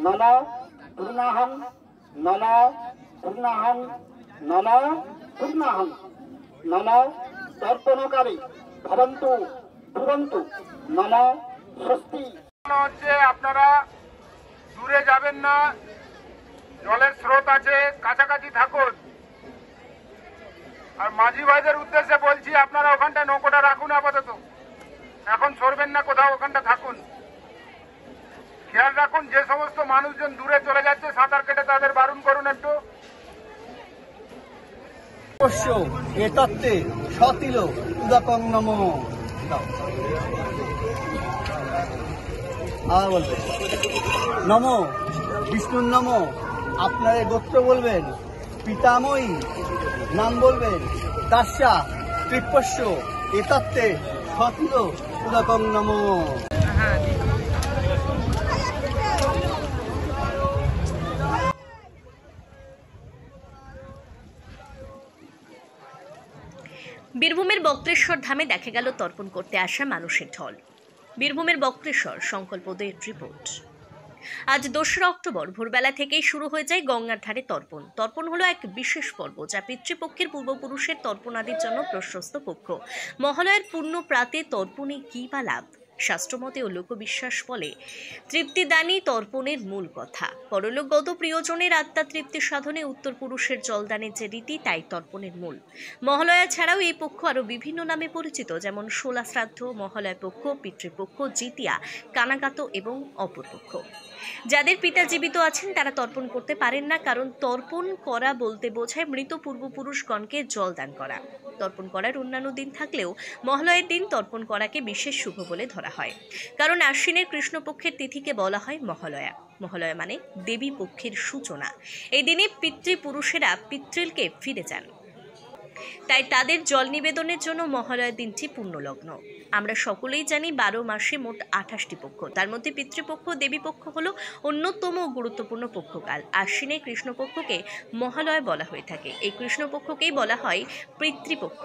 নম পূর্ণাহং নম পূর্ণাহং নম পূর্ণাহং নম তর্পণকারী ভবন্তু ভুবন্তু নম স্বস্তি। হচ্ছে আপনারা দূরে যাবেন না, জলের স্রোত আছে, কাছাকাছি থাকুন। আর মাঝি ভাইদের উদ্দেশ্যে বলছি, আপনারা ওখানটা নৌকোটা রাখুন, আপাতত এখন সরবেন না কোথাও, ওখানটা থাকুন। খেয়াল রাখুন, যে সমস্ত মানুষজন দূরে চলে যাচ্ছে সাঁতার কেটে তাদের বারণ করুন একটু। এতত্তে সতিল উদাকং নমঃ। আর বলবে নমো বিষ্ণুর নমঃ। আপনার গোত্র বলবেন, পিতাময়ী নাম বলবেন, তাস্যা কৃপস্য এতত্তে সতিল উদাকং নমঃ। বীরভূমের বক্রেশ্বর ধামে দেখা গেল তর্পণ করতে আসা মানুষের ঢল। বীরভূমের বক্রেশ্বর সংকল্পদের রিপোর্ট। আজ 2রা অক্টোবর ভোরবেলা থেকেই শুরু হয়ে যায় গঙ্গার ধারে তর্পণ। তর্পণ হলো এক বিশেষ পর্ব, যা পিতৃপক্ষের পূর্বপুরুষের তর্পণাদির জন্য প্রশস্ত পক্ষ। মহালয়ার পূর্ণ প্রাতে তর্পণে কি বা লাভ? শাস্ত্রমতে ও লোকবিশ্বাস বলে, তৃপ্তিদানই তর্পণের মূল কথা। পরলোকগত প্রিয়জনের আত্মা তৃপ্তি সাধনে উত্তর পুরুষের জলদানের যে রীতি, তাই তর্পণের মূল। মহালয়া ছাড়াও এই পক্ষ আরো বিভিন্ন নামে পরিচিত, যেমন শোলা শ্রাদ্ধ, মহালয়া পক্ষ, পিতৃপক্ষ, জিতিয়া, কানাগাত এবং অপরপক্ষ। যাদের পিতা জীবিত আছেন তারা তর্পণ করতে পারেন না, কারণ তর্পণ করা বলতে বোঝায় মৃত পূর্বপুরুষগণকে জল দান করা। তর্পণ করার অন্যান্য দিন থাকলেও মহালয়ের দিন তর্পণ করাকে বিশেষ শুভ বলে ধরা হয়, কারণ আশ্বিনের কৃষ্ণপক্ষের তিথিকে বলা হয় মহালয়া। মহালয়া মানে দেবী পক্ষের সূচনা। এই দিনে পিতৃপুরুষেরা পিতৃলকে ফিরে যান, তাই তাদের জল নিবেদনের জন্য মহালয়ার দিনটি পূর্ণলগ্ন। আমরা সকলেই জানি 12 মাসে মোট 28টি পক্ষ, তার মধ্যে পিতৃপক্ষ দেবীপক্ষ হলো অন্যতম গুরুত্বপূর্ণ পক্ষকাল। আশ্বিনে কৃষ্ণপক্ষকে মহালয়া বলা হয়ে থাকে। এই কৃষ্ণপক্ষকেই বলা হয় পিতৃপক্ষ।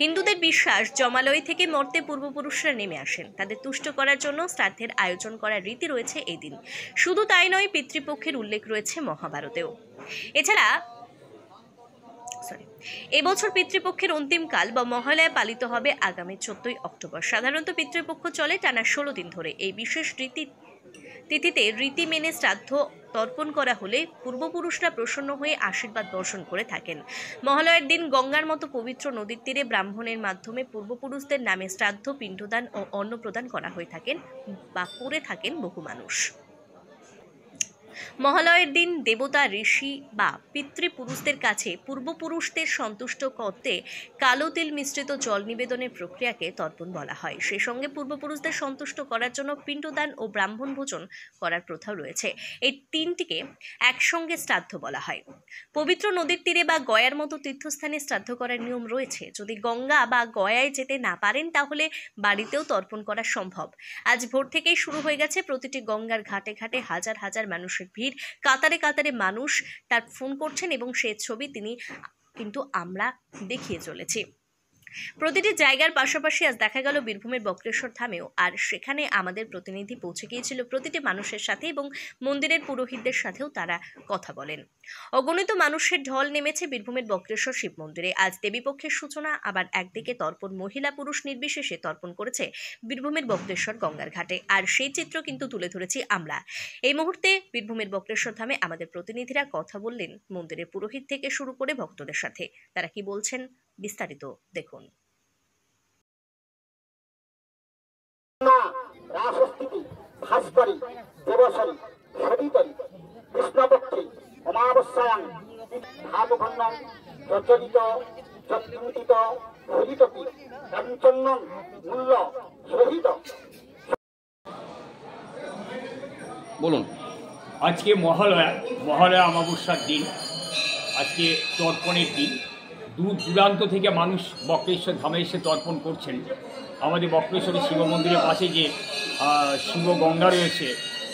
হিন্দুদের বিশ্বাস, জমালয় থেকে মর্তে পূর্বপুরুষরা নেমে আসেন, তাদের তুষ্ট করার জন্য শ্রাদ্ধের আয়োজন করার রীতি রয়েছে এই দিন। শুধু তাই নয়, পিতৃপক্ষের উল্লেখ রয়েছে মহাভারতেও। এছাড়া এবছর পিতৃপক্ষের অন্তিমকাল বা মহালয়া পালিত হবে আগামী 14ই অক্টোবর। সাধারণত পিতৃপক্ষ চলে টানা 16 দিন ধরে। এই বিশেষ তিথিতে রীতি মেনে শ্রাদ্ধ তর্পণ করা হলে পূর্বপুরুষরা প্রসন্ন হয়ে আশীর্বাদ বর্ষণ করে থাকেন। মহালয়ার দিন গঙ্গার মতো পবিত্র নদীর তীরে ব্রাহ্মণের মাধ্যমে পূর্বপুরুষদের নামে শ্রাদ্ধ, পিণ্ডদান ও অন্ন প্রদান করা হয়ে থাকেন বা করে থাকেন বহু মানুষ। মহালয়ের দিন দেবতা, ঋষি বা পিতৃপুরুষদের কাছে পূর্বপুরুষদের সন্তুষ্ট করতে কালো তিল মিশ্রিত জল নিবেদনের প্রক্রিয়াকে তর্পণ বলা হয়। সেই সঙ্গে পূর্বপুরুষদের সন্তুষ্ট করার জন্য পিণ্ডদান ও ব্রাহ্মণ ভোজন করার প্রথা রয়েছে। এই তিনটিকে একসঙ্গে শ্রাদ্ধ বলা হয়। পবিত্র নদীর তীরে বা গয়ার মতো তীর্থস্থানে শ্রাদ্ধ করার নিয়ম রয়েছে। যদি গঙ্গা বা গয়ায় যেতে না পারেন, তাহলে বাড়িতেও তর্পণ করা সম্ভব। আজ ভোর থেকেই শুরু হয়ে গেছে প্রতিটি গঙ্গার ঘাটে ঘাটে হাজার হাজার মানুষের ভিড়। কাতারে কাতারে মানুষ তার ফোন করছেন এবং সেই ছবি আমরা দেখিয়ে চলেছি। প্রতিটি জায়গার পাশাপাশি আজ দেখা গেল বীরভূমের বক্রেশ্বর ধামেও, আর সেখানে আমাদের প্রতিনিধি পৌঁছে গিয়েছিল প্রতিটি মানুষের সাথে এবং মন্দিরের পুরোহিতদের সাথেও তারা কথা বলেন। অগণিত মানুষের ঢল নেমেছে বীরভূমের বক্রেশ্বর শিব মন্দিরে। আজ দেবীপক্ষের সূচনা, আবার একদিকে তর্পণ মহিলা পুরুষ নির্বিশেষে তর্পণ করেছে বীরভূমের বক্রেশ্বর গঙ্গার ঘাটে, আর সেই চিত্র কিন্তু তুলে ধরেছি আমরা। এই মুহূর্তে বীরভূমের বক্রেশ্বর ধামে আমাদের প্রতিনিধিরা কথা বললেন মন্দিরের পুরোহিত থেকে শুরু করে ভক্তদের সাথে। তারা কি বলছেন বিস্তারিত দেখুন। রাসস্থিতি ভাস্করী দেবসরী সবিতরী কৃষ্ণপক্ষী অমাবস্যায়াং ধাতুখণ্ডং প্রচলিত যৎকৃত হরিতপি পঞ্চন্নং মূল্য সহিত। বলুন। আজকে মহালয়া অমাবস্যার দিন, আজকে তর্পণের দিন। দূর দূরান্ত থেকে মানুষ বক্রেশ্বর ধামে এসে তর্পণ করছেন। আমাদের বক্রেশ্বরের শিব মন্দিরের পাশে যে শিবগঙ্গা রয়েছে,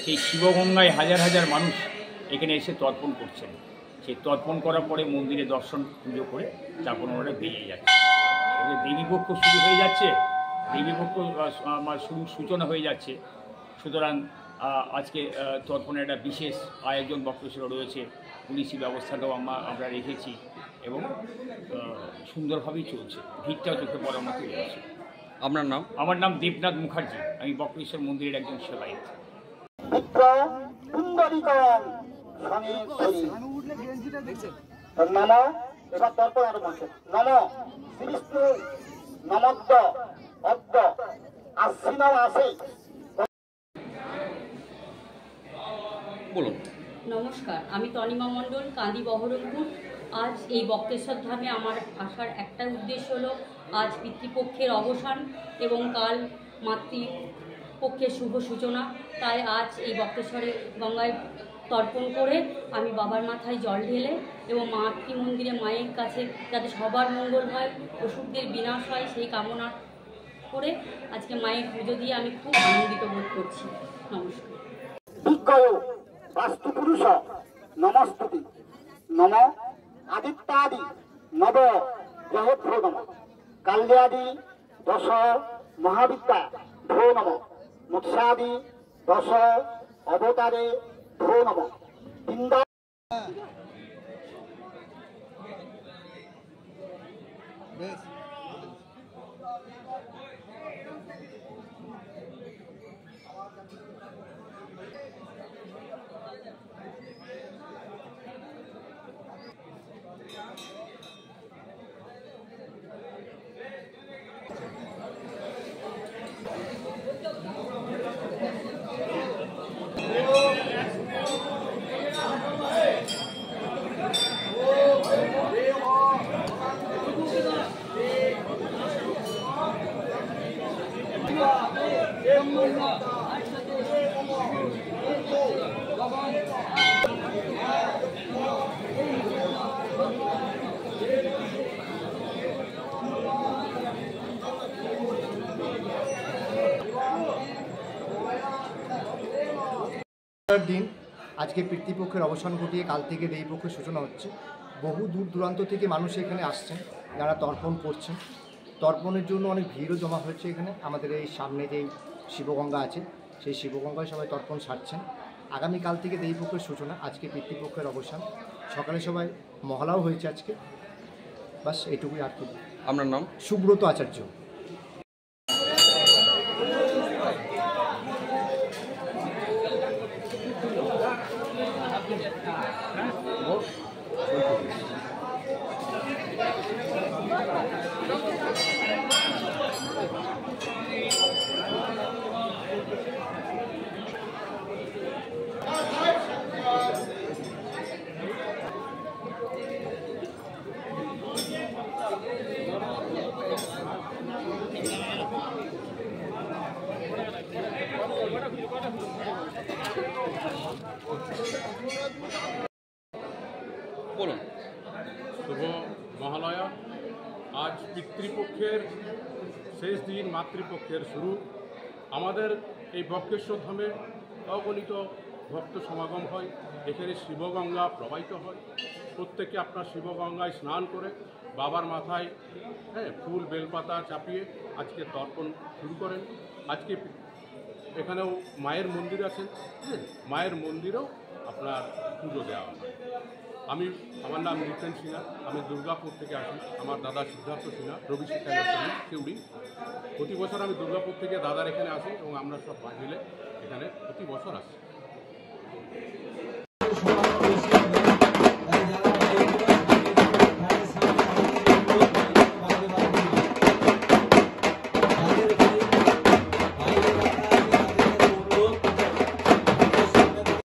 সেই শিবগঙ্গায় হাজার হাজার মানুষ এখানে এসে তর্পণ করছেন। সেই তর্পণ করার পরে মন্দিরে দর্শন পুজো করে তারপর ওরা বেরিয়ে যাচ্ছে। দেবীপক্ষ শুরু হয়ে যাচ্ছে, দেবীপক্ষ সূচনা হয়ে যাচ্ছে। সুতরাং আজকে তর্পণের একটা বিশেষ আয়োজন বক্রেশ্বরে রয়েছে, পুলিশি ব্যবস্থাটাও আমরা রেখেছি এবং সুন্দরভাবেই চলছে, ভিড়টাও চোখে পড়ার মতো রয়েছে। আপনার নাম? আমার নাম দেবনাথ মুখার্জি, আমি বক্রেশ্বর মন্দিরের একজন সেবায়িত। নম এবার তর্পণ আরম্ভ হচ্ছে। নম শ্রী বিষ্ণু নমদ্দ অদ্য আশ্বিন মাসে। বলুন। নমস্কার, আমি তনিমা মণ্ডল, কান্দি বহরমপুর। আজ এই বক্রেশ্বর ধামে আমার আসার একটা উদ্দেশ্য হলো আজ পিতৃপক্ষের অবসান এবং কাল মাতৃপক্ষের শুভ সূচনা। তাই আজ এই বক্রেশ্বরে গঙ্গায় তর্পণ করে আমি বাবার মাথায় জল ঢেলে এবং মাতৃ মন্দিরে মায়ের কাছে যাতে সবার মঙ্গল হয়, অসুখদের বিনাশ হয় সেই কামনা করে আজকে মায়ের পুজো দিয়ে আমি খুব আনন্দিত বোধ করছি। নমস্কার। বিজ্ঞয় বাস্তুপুরুষ নমস্তুতি। নম আদিত্যাদি নব গ্রহেভ্যো নম। কাল্যাদি দশ মহাবিদ্যা ভো নম। মৎস্যাদি দশ অবতারে ভো নম। বৃন্দা দিন আজকে পিতৃপক্ষের অবসান ঘটিয়ে কাল থেকে দেবীপক্ষের সূচনা হচ্ছে। বহু দূর দূরান্ত থেকে মানুষ এখানে আসছেন, যারা তর্পণ করছেন। তর্পণের জন্য অনেক ভিড়ও জমা হয়েছে এখানে। আমাদের এই সামনে যেই শিবগঙ্গা আছে, সেই শিবগঙ্গায় সবাই তর্পণ সারছেন। আগামীকাল থেকে দেবীপক্ষের সূচনা, আজকে পিতৃপক্ষের অবসান। সকালে সবাই মহলাও হয়েছে আজকে। বাস এইটুকুই আর কি। আপনার নাম? সুব্রত আচার্য। বলুন। শুভ মহালয়া। আজ পিতৃপক্ষের শেষ দিন, মাতৃপক্ষের শুরু। আমাদের এই বক্রেশ্বর ধামে অগণিত ভক্ত সমাগম হয়। এখানে শিবগঙ্গা প্রবাহিত হয়। প্রত্যেকে আপনার শিবগঙ্গায় স্নান করে বাবার মাথায় ফুল বেলপাতা চাপিয়ে আজকে তর্পণ শুরু করেন। আজকে এখানেও মায়ের মন্দির আছেন, মায়ের মন্দিরেও আপনার পুজো দেওয়া হয়। আমার নাম নিতেন সিনহা, আমি দুর্গাপুর থেকে আসি। আমার দাদা সিদ্ধার্থ সিনহা, রবি শিক্ষা শিউড়ি। প্রতি বছর আমি দুর্গাপুর থেকে দাদার এখানে আসি এবং আমরা সব মিলে এখানে প্রতি বছর আসি।